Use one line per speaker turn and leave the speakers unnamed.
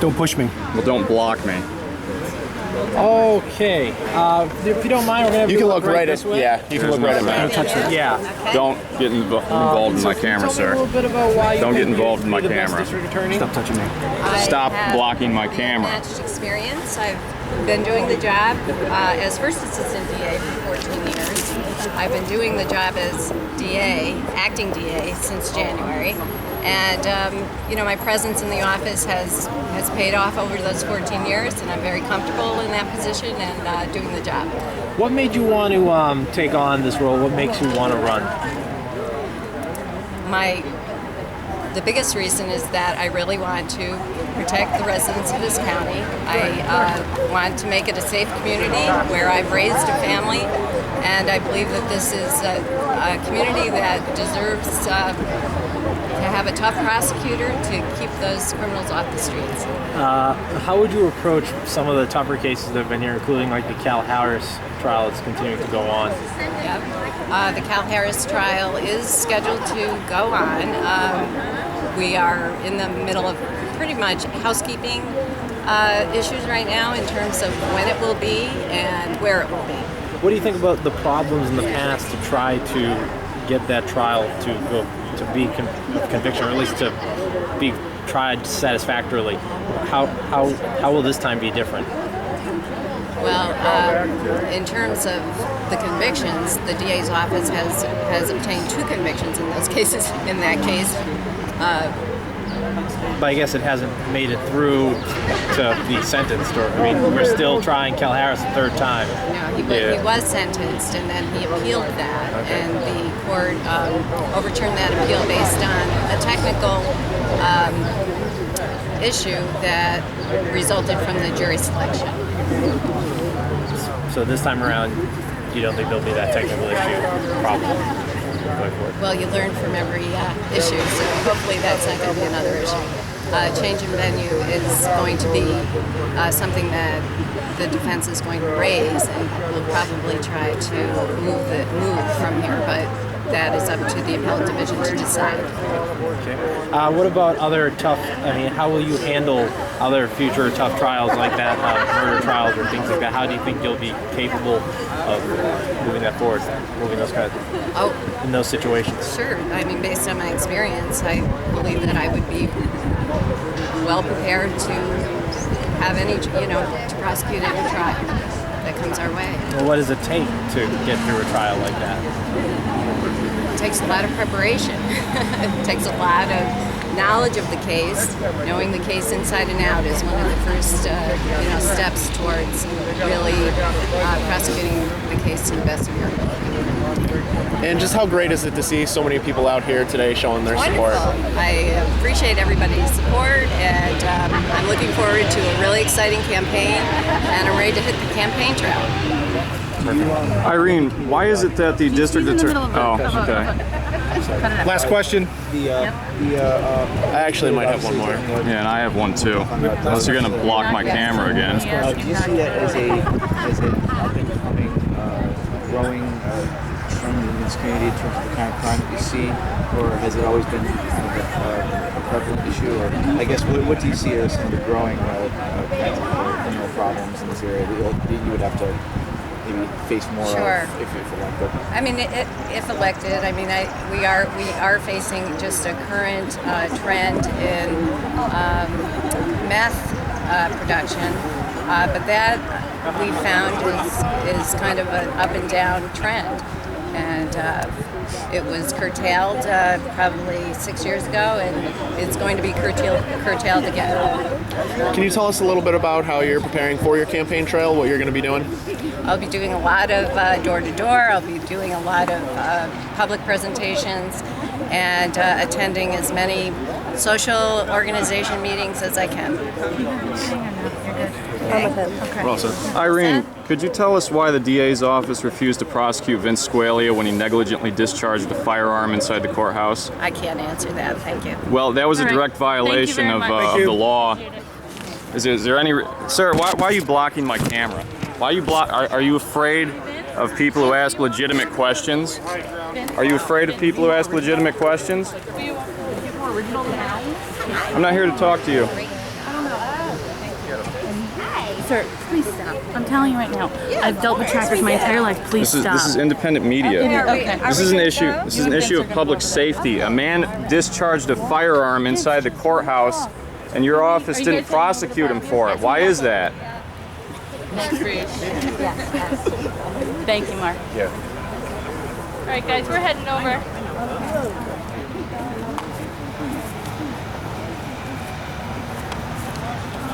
Don't push me.
Well, don't block me.
Okay. If you don't mind, we're gonna have
You can look right
this
at
way.
yeah. You can look right at me.
Touch it. Yeah.
Don't get involved in my camera, sir. Don't get involved in my camera.
Stop touching me.
Stop blocking my camera.
Matched experience. I've been doing the job as first assistant DA for 14 years. I've been doing the job as DA, acting DA, since January. And you know, my presence in the office has paid off over those 14 years, and I'm very comfortable in that position and doing the job.
What made you want to take on this role? What makes you want to run?
The biggest reason is that I really want to protect the residents of this county. I want to make it a safe community where I've raised a family, and I believe that this is a community that deserves to have a tough prosecutor to keep those criminals off the streets.
How would you approach some of the tougher cases that have been here, including like the Cal Harris trial that's continuing to go on?
Yeah. The Cal Harris trial is scheduled to go on. We are in the middle of pretty much housekeeping issues right now in terms of when it will be and where it will be.
What do you think about the problems in the past to try to get that trial to go to be conviction, or at least to be tried satisfactorily? How will this time be different?
Well, in terms of the convictions, the DA's office has obtained 2 convictions in those cases. In that case,
but I guess it hasn't made it through to be sentenced, or I mean, we're still trying Cal Harris a 3rd time.
No, he was sentenced, and then he appealed that, and the court overturned that appeal based on a technical issue that resulted from the jury selection.
So this time around, you don't think there'll be that technical issue problem going forward?
Well, you learn from every issue, so hopefully that's not going to be another issue. Change in venue is going to be something that the defense is going to raise, and we'll probably try to move from here, but that is up to the appellate division to decide.
Okay. What about other tough, I mean, how will you handle other future tough trials like that, murder trials or things like that? How do you think you'll be capable of moving that forward, moving those kinds in those situations?
Sure. I mean, based on my experience, I believe that I would be well prepared to have any, to prosecute any trial that comes our way.
Well, what does it take to get through a trial like that?
It takes a lot of preparation. It takes a lot of knowledge of the case. Knowing the case inside and out is one of the first, steps towards really prosecuting the case to the best of your ability.
And just how great is it to see so many people out here today showing their support?
I appreciate everybody's support, and I'm looking forward to a really exciting campaign, and I'm ready to hit the campaign trail.
Irene, why is it that the district attorney? Oh, okay.
Last question. I actually might have one more.
Yeah, and I have one too. Unless you're gonna block my camera again.
Do you see that as an up and coming, growing trend in this community in terms of the kind of crime that we see, or has it always been kind of a prevalent issue? Or I guess what do you see as some of the growing kinds of criminal problems in this area that you would have to maybe face more of if elected?
I mean, if elected, I mean, we are facing just a current trend in meth production, but that we found is kind of an up and down trend, and it was curtailed probably 6 years ago, and it's going to be curtailed again.
Can you tell us a little bit about how you're preparing for your campaign trail, what you're going to be doing?
I'll be doing a lot of door-to-door. I'll be doing a lot of public presentations and attending as many social organization meetings as I can.
Irene, could you tell us why the DA's office refused to prosecute Vince Sgueglia when he negligently discharged a firearm inside the courthouse?
I can't answer that, thank you.
Well, that was a direct violation of the law. Is there any... Sir, why are you blocking my camera? Why are you are you afraid of people who ask legitimate questions? Are you afraid of people who ask legitimate questions? I'm not here to talk to you.
Sir, please stop. I'm telling you right now. I've dealt with trackers my entire life. Please stop.
This is independent media.
Okay.
This is an issue. This is an issue of public safety. A man discharged a firearm inside the courthouse, and your office didn't prosecute him for it. Why is that?
Thank you, Mark.
Yeah.
All right, guys, we're heading over.